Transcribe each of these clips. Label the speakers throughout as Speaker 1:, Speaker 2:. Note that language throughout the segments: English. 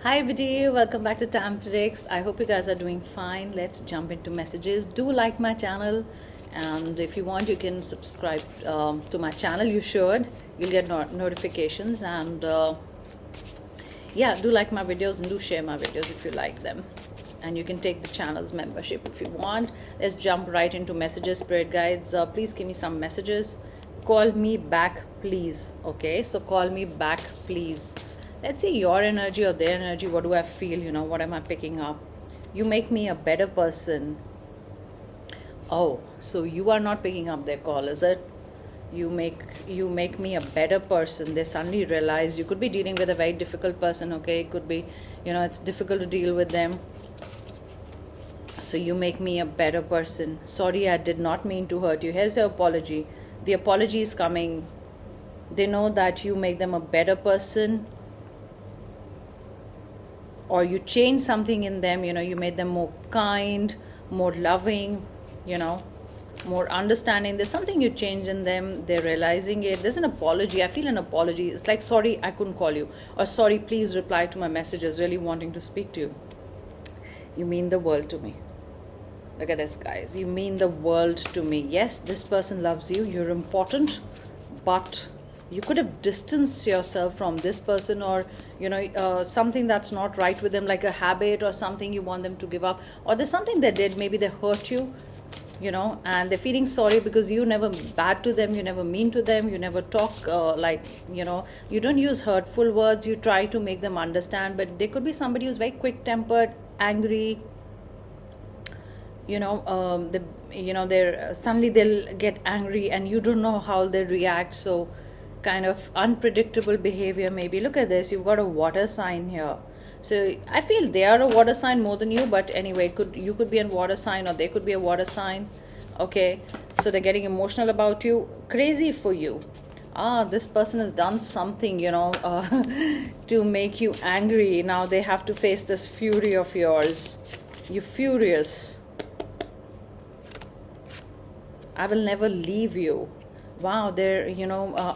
Speaker 1: Hi everybody, welcome back to Tam Predicts. I hope you guys are doing fine. Let's jump into messages. Do like my channel, and if you want you can subscribe to my channel. You should. You'll get notifications, and yeah, do like my videos and do share my videos if you like them. And you can take the channel's membership if you want. Let's jump right into messages. Spirit guides, please give me some messages. Call me back please. Okay, so call me back please. Let's see your energy or their energy. What do I feel? What am I picking up? You make me a better person. Oh, so you are not picking up their call, is it? You make me a better person. They suddenly realize you could be dealing with a very difficult person. Okay, it could be, it's difficult to deal with them. So you make me a better person. Sorry, I did not mean to hurt you. Here's your apology. The apology is coming. They know that you make them a better person, or you change something in them. You made them more kind, more loving, more understanding. There's something you changed in them. They're realizing it. There's an apology. I feel an apology. It's like, sorry, I couldn't call you, or sorry, please reply to my messages, really wanting to speak to you. You mean the world to me. Look at this, guys. You mean the world to me. Yes, this person loves you. You're important, but you could have distanced yourself from this person, or something that's not right with them, like a habit or something you want them to give up, or there's something they did, maybe they hurt you, and they're feeling sorry because you never bad to them, you never mean to them, you never talk you don't use hurtful words, you try to make them understand. But there could be somebody who's very quick tempered, angry, they're suddenly they'll get angry and you don't know how they react. So kind of unpredictable behavior. Maybe look at this, you've got a water sign here, so I feel they are a water sign more than you. But anyway, you could be a water sign, or they could be a water sign. Okay, so they're getting emotional about you. Crazy for you. This person has done something to make you angry. Now they have to face this fury of yours. You're furious. I will never leave you. Wow, they're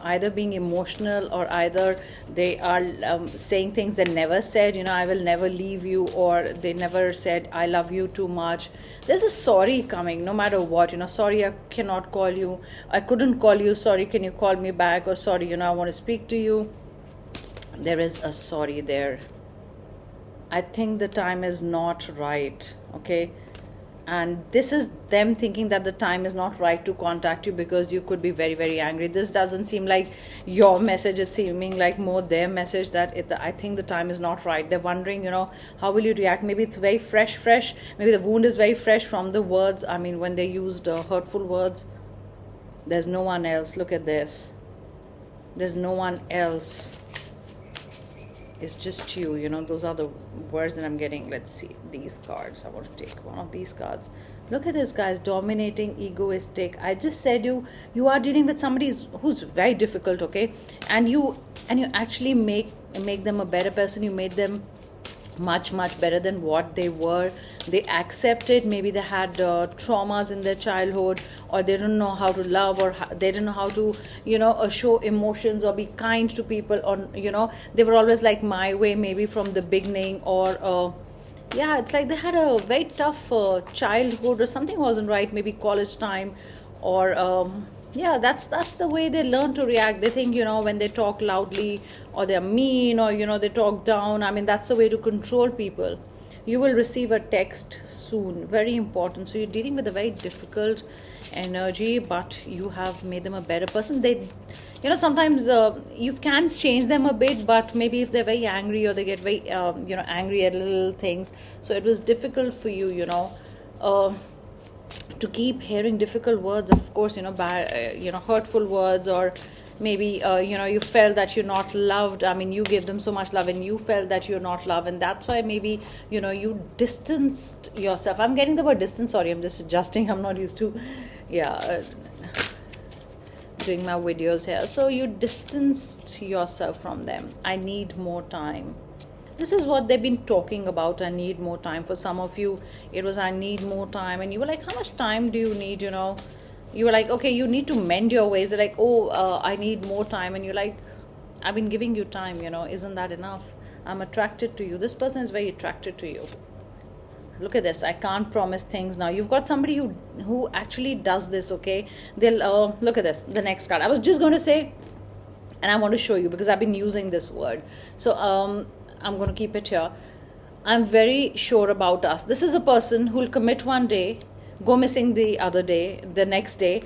Speaker 1: either being emotional, or either they are saying things they never said. I will never leave you, or they never said I love you too much. There's a sorry coming no matter what. Sorry, I cannot call you, I couldn't call you, sorry, can you call me back, or sorry, I want to speak to you. There is a sorry there. I think the time is not right. Okay, and this is them thinking that the time is not right to contact you because you could be very, very angry. This doesn't seem like your message. It's seeming like more their message, that I think the time is not right. They're wondering, how will you react? Maybe it's very fresh. Maybe the wound is very fresh from the words. I mean, when they used hurtful words. There's no one else. Look at this. There's no one else. It's just you. Those are the words that I'm getting. Let's see these cards. I want to take one of these cards. Look at this, guys. Dominating, egoistic. I just said you are dealing with somebody who's very difficult. Okay, and you actually make them a better person. You made them much better than what they were. They accepted, maybe they had traumas in their childhood, or they don't know how to love, or they don't know how to show emotions or be kind to people, or they were always like my way, maybe from the beginning, or yeah, it's like they had a very tough childhood, or something wasn't right, maybe college time, or yeah, that's the way they learn to react. They think when they talk loudly, or they're mean, or they talk down, I mean, that's the way to control people. You will receive a text soon, very important. So you're dealing with a very difficult energy, but you have made them a better person. They sometimes you can change them a bit, but maybe if they're very angry, or they get very angry at little things, so it was difficult for you to keep hearing difficult words, of course, bad, hurtful words, or maybe you felt that you're not loved. I mean, you gave them so much love and you felt that you're not loved, and that's why maybe you distanced yourself. I'm getting the word distance. Sorry, I'm just adjusting. I'm not used to doing my videos here. So you distanced yourself from them. I need more time. This is what they've been talking about. I need more time. For some of you, it was I need more time. And you were like, how much time do you need? You were like, okay, you need to mend your ways. They're like, I need more time. And you're like, I've been giving you time, isn't that enough? I'm attracted to you. This person is very attracted to you. Look at this. I can't promise things now. You've got somebody who actually does this, okay? They'll look at this, the next card. I was just going to say, and I want to show you because I've been using this word. So I'm going to keep it here. I'm very sure about us. This is a person who will commit one day, go missing the other day, the next day.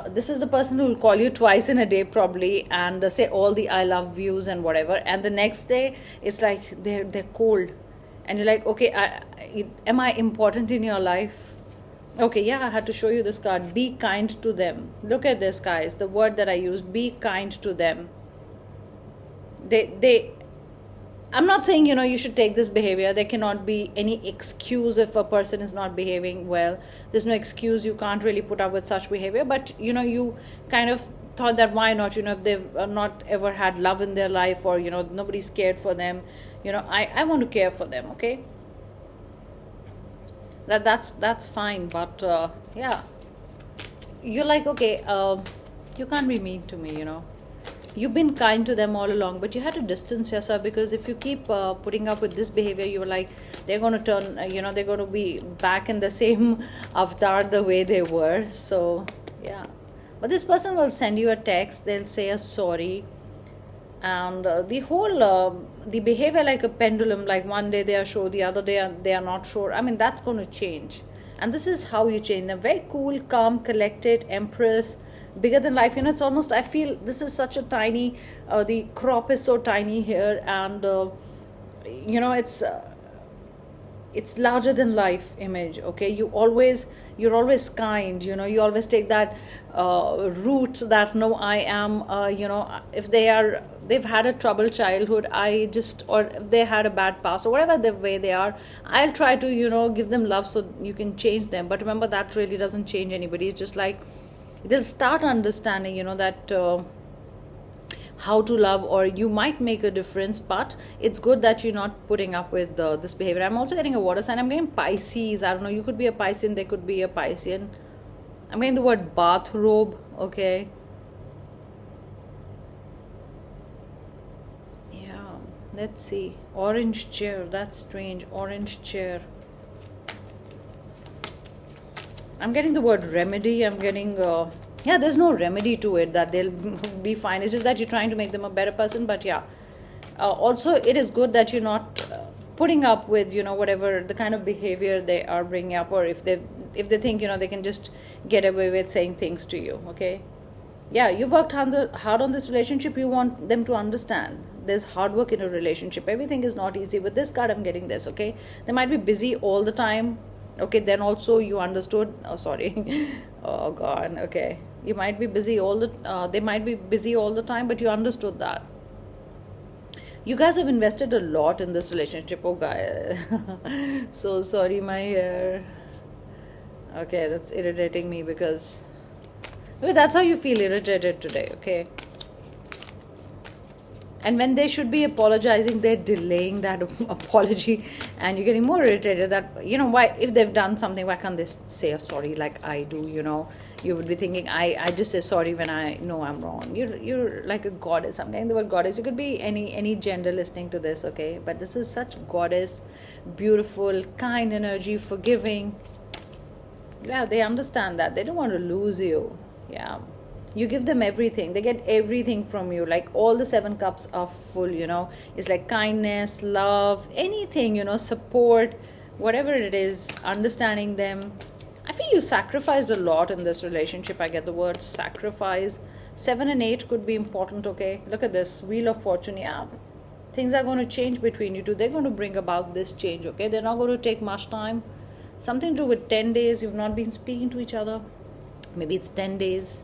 Speaker 1: This is the person who will call you twice in a day probably, and say all the I love yous and whatever. And the next day, it's like they're cold. And you're like, okay, am I important in your life? Okay, yeah, I had to show you this card. Be kind to them. Look at this, guys. The word that I used, be kind to them. I'm not saying, you should take this behavior. There cannot be any excuse if a person is not behaving well. There's no excuse. You can't really put up with such behavior. But, you kind of thought that why not, if they've not ever had love in their life, or, nobody's cared for them. I want to care for them, okay? That's fine, but yeah, you're like, okay, you can't be mean to me, You've been kind to them all along, but you had to distance yourself, because if you keep putting up with this behavior, you're like, they're going to turn, they're going to be back in the same avatar the way they were. So yeah, but this person will send you a text. They'll say a sorry. And the whole the behavior like a pendulum, like one day they are sure, the other day they are not sure. I mean, that's going to change, and this is how you change them. Very cool, calm, collected, empress, bigger than life. It's almost, I feel this is such a tiny, the crop is so tiny here, and it's larger than life image, okay? You're always kind, you always take that route that no, I am, if they've had a troubled childhood, or if they had a bad past, or whatever the way they are, I'll try to give them love so you can change them. But remember, that really doesn't change anybody. It's just like they'll start understanding that how to love, or you might make a difference. But it's good that you're not putting up with this behavior. I'm also getting a water sign. I'm getting Pisces. I don't know, you could be a Piscean, they could be a Piscean. I'm getting the word bathrobe, okay? Yeah, let's see. Orange chair, that's strange. Orange chair. I'm getting the word remedy. I'm getting yeah, there's no remedy to it, that they'll be fine. It's just that you're trying to make them a better person. But yeah, also it is good that you're not putting up with whatever the kind of behavior they are bringing up, or if they think they can just get away with saying things to you, okay? Yeah, you've worked hard on this relationship. You want them to understand there's hard work in a relationship. Everything is not easy. With this card, I'm getting this, okay? They might be busy all the time, okay? Then also you understood, oh sorry, oh god, okay, you might be busy they might be busy all the time, but you understood that. You guys have invested a lot in this relationship. Oh guy, so sorry, my hair. Okay, that's irritating me, because that's how you feel irritated today, okay? And when they should be apologizing, they're delaying that apology, and you're getting more irritated that, why, if they've done something, why can't they say a sorry like I do, You would be thinking, I just say sorry when I know I'm wrong. You're like a goddess. I'm getting the word goddess. You could be any gender listening to this, okay? But this is such goddess, beautiful, kind energy, forgiving. Yeah, they understand that. They don't want to lose you. Yeah. You give them everything. They get everything from you. Like all the 7 cups are full, It's like kindness, love, anything, support, whatever it is, understanding them. I feel you sacrificed a lot in this relationship. I get the word sacrifice. 7 and 8 could be important, okay? Look at this. Wheel of Fortune. Yeah. Things are going to change between you two. They're going to bring about this change, okay? They're not going to take much time. Something to do with 10 days. You've not been speaking to each other. Maybe it's 10 days.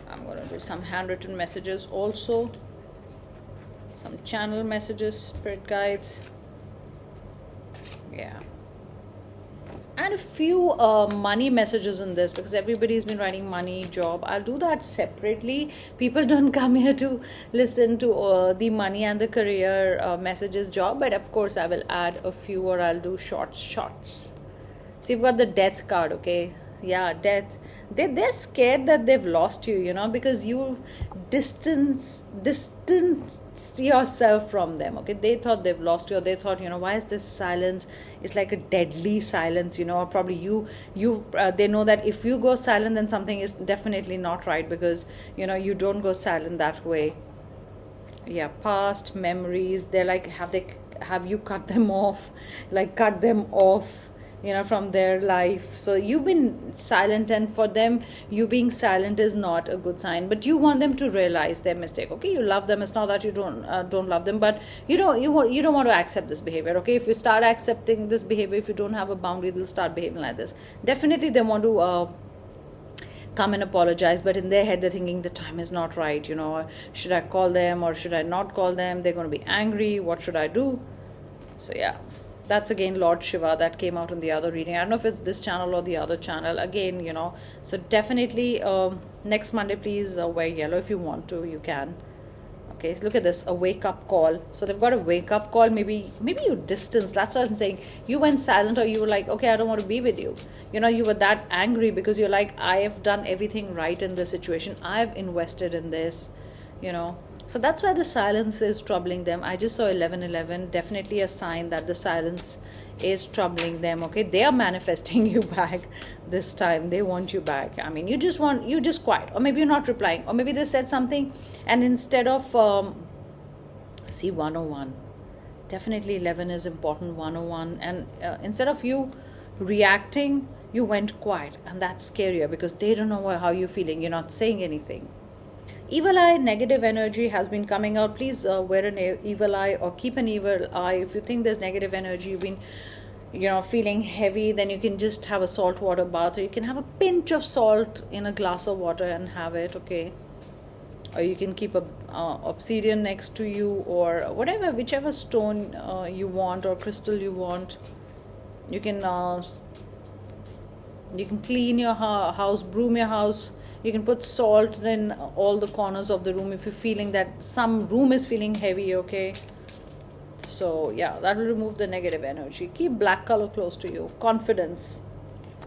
Speaker 1: I'm going to do some handwritten messages also. Some channel messages, spirit guides. Yeah. And a few money messages in this, because everybody's been writing money, job. I'll do that separately. People don't come here to listen to the money and the career messages, job. But of course, I will add a few, or I'll do shots. So you've got the death card, okay? Yeah, death. they're scared that they've lost you, because you distance yourself from them. Okay, they thought they've lost you, or they thought, why is this silence? It's like a deadly silence, or probably they know that if you go silent, then something is definitely not right, because you don't go silent that way. Yeah, past memories, they're like, have you cut them off, like cut them off, from their life. So you've been silent, and for them, you being silent is not a good sign, but you want them to realize their mistake. Okay, you love them, it's not that you don't love them, but you don't want to accept this behavior. Okay, if you start accepting this behavior, if you don't have a boundary, they'll start behaving like this. Definitely they want to come and apologize, but in their head they're thinking the time is not right, should I call them or should I not call them? They're going to be angry, what should I do? So yeah, that's again Lord Shiva that came out in the other reading. I don't know if it's this channel or the other channel again, so definitely next Monday please wear yellow. If you want to, you can. Okay, so look at this, a wake-up call. So they've got a wake-up call. Maybe you distance. That's what I'm saying. You went silent, or you were like, okay, I don't want to be with you. You were that angry because you're like, I have done everything right in this situation. I've invested in this, So that's why the silence is troubling them. I just saw 1111, definitely a sign that the silence is troubling them. Okay, they are manifesting you back this time. They want you back. I mean, you just quiet, or maybe you're not replying, or maybe they said something, and instead of see 101, definitely 11 is important, 101, and instead of you reacting, you went quiet, and that's scarier because they don't know how you're feeling. You're not saying anything. Evil eye, negative energy has been coming out. Please wear an evil eye or keep an evil eye. If you think there's negative energy, you've been feeling heavy, then you can just have a salt water bath, or you can have a pinch of salt in a glass of water and have it. Okay, or you can keep a obsidian next to you, or whatever, whichever stone you want or crystal you want. You can clean your house, broom your house. You can put salt in all the corners of the room if you're feeling that some room is feeling heavy. Okay, so yeah, that will remove the negative energy. Keep black color close to you. Confidence.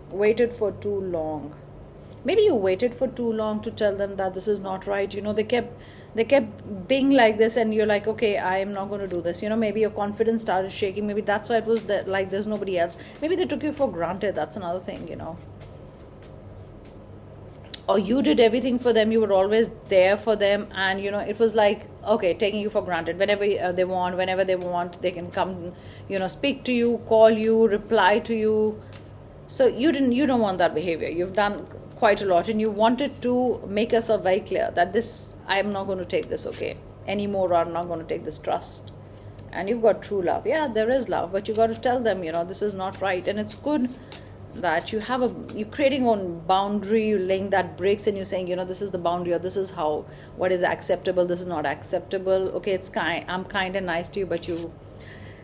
Speaker 1: Waited for too long. Maybe you waited for too long to tell them that this is not right. They kept being like this, and you're like, okay, I am not going to do this. Maybe your confidence started shaking. Maybe that's why it was like there's nobody else. Maybe they took you for granted. That's another thing. Or you did everything for them, you were always there for them, and it was like, okay, taking you for granted. Whenever they want, they can come, speak to you, call you, reply to you. So you don't want that behavior. You've done quite a lot, and you wanted to make yourself very clear that this, I am not going to take this, okay, anymore, or I'm not going to take this trust. And you've got true love. Yeah, there is love, but you got to tell them, this is not right. And it's good that you're creating own boundary, you're laying that bricks, and you're saying, this is the boundary, or this is what is acceptable, this is not acceptable. Okay, I'm kind and nice to you, but you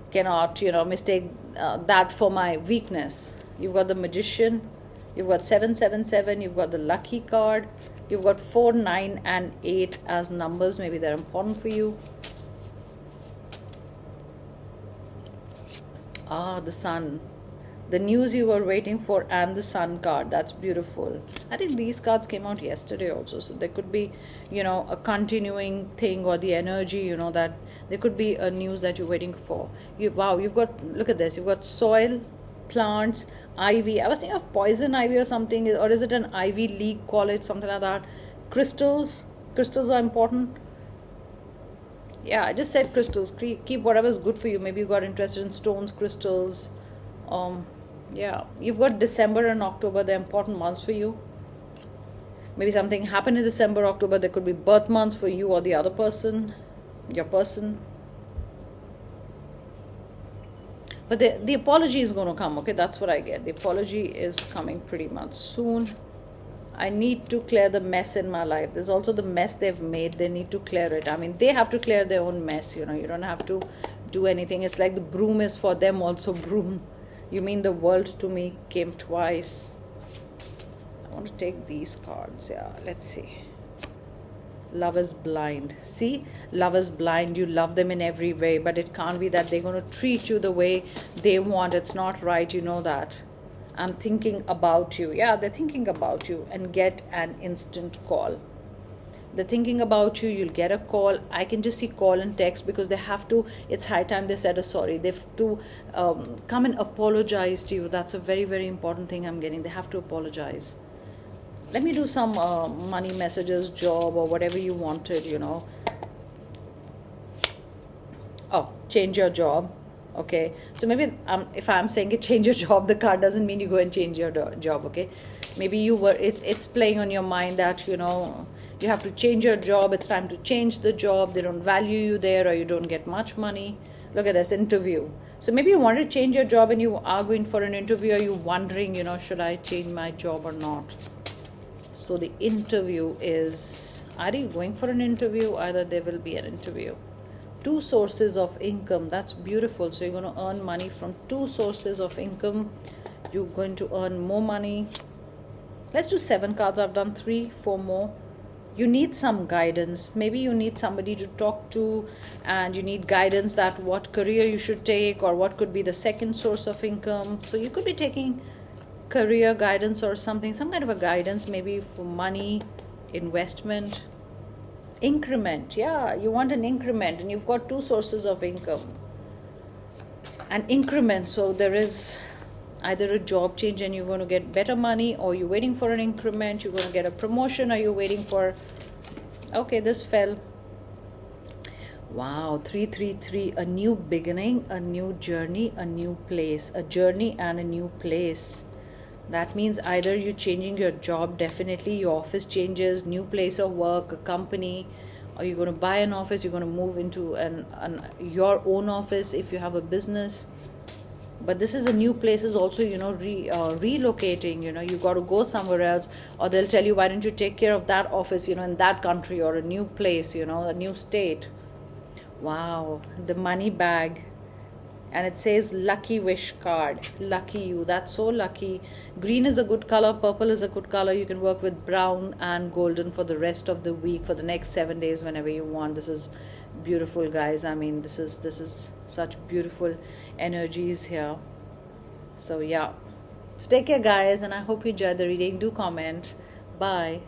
Speaker 1: cannot mistake that for my weakness. You've got the Magician, you've got 777, you've got the lucky card, you've got 4, 9 and 8 as numbers. Maybe they're important for you. The Sun, the news you were waiting for, and the Sun card. That's beautiful. I think these cards came out yesterday also, so there could be a continuing thing, or the energy, that there could be a news that you're waiting for. You've got, look at this, you've got soil, plants, ivy. I was thinking of poison ivy or something, or is it an ivy leaf, call it something like that. Crystals are important. Yeah, I just said crystals. Keep whatever's good for you. Maybe you got interested in stones, crystals. Yeah, you've got December and October, they're important months for you. Maybe something happened in December, October. There could be birth months for you or the other person, your person. But the apology is going to come, okay? That's what I get. The apology is coming pretty much soon. I need to clear the mess in my life. There's also the mess they've made. They need to clear it. I mean, they have to clear their own mess, you don't have to do anything. It's like the broom is for them also. Broom. You mean the world to me came twice. I want to take these cards. Yeah, let's see. Love is blind. See, love is blind. You love them in every way, but it can't be that they're going to treat you the way they want. It's not right. You know that. I'm thinking about you. Yeah, they're thinking about you, and get an instant call. They're thinking about you, you'll get a call. I can just see call and text because they have to, it's high time they said a sorry. They have to come and apologize to you. That's a very, very important thing I'm getting. They have to apologize. Let me do some money messages, job, or whatever you wanted, Oh, change your job. Okay, so maybe if I'm saying it, change your job, the card doesn't mean you go and change your job. Okay, maybe it's playing on your mind that you have to change your job. It's time to change the job. They don't value you there, or you don't get much money. Look at this interview. So maybe you want to change your job and you are going for an interview. Or you're wondering, should I change my job or not? So the interview is, are you going for an interview? Either there will be an interview. 2 sources of income. That's beautiful. So you're going to earn money from 2 sources of income. You're going to earn more money. Let's do 7 cards. I've done 3, 4 more. You need some guidance. Maybe you need somebody to talk to, and you need guidance that what career you should take, or what could be the second source of income. So you could be taking career guidance or something, some kind of a guidance, maybe for money, investment, increment. Yeah, you want an increment, and you've got 2 sources of income. An increment, so there is either a job change and you're going to get better money, or you're waiting for an increment, you're going to get a promotion, or you're waiting for, okay, this fell. Wow, 333, a new beginning, a new journey, a new place, a journey and a new place. That means either you're changing your job, definitely your office changes, new place of work, a company, or you're going to buy an office, you're going to move into your own office if you have a business. But this is a new place is also, relocating, you got to go somewhere else, or they'll tell you, why don't you take care of that office, in that country, or a new place, a new state. Wow, the money bag. And it says lucky wish card. Lucky you. That's so lucky. Green is a good color. Purple is a good color. You can work with brown and golden for the rest of the week, for the next 7 days, whenever you want. This is beautiful, guys. I mean, this is such beautiful energies here. So yeah. So take care, guys, and I hope you enjoyed the reading. Do comment. Bye.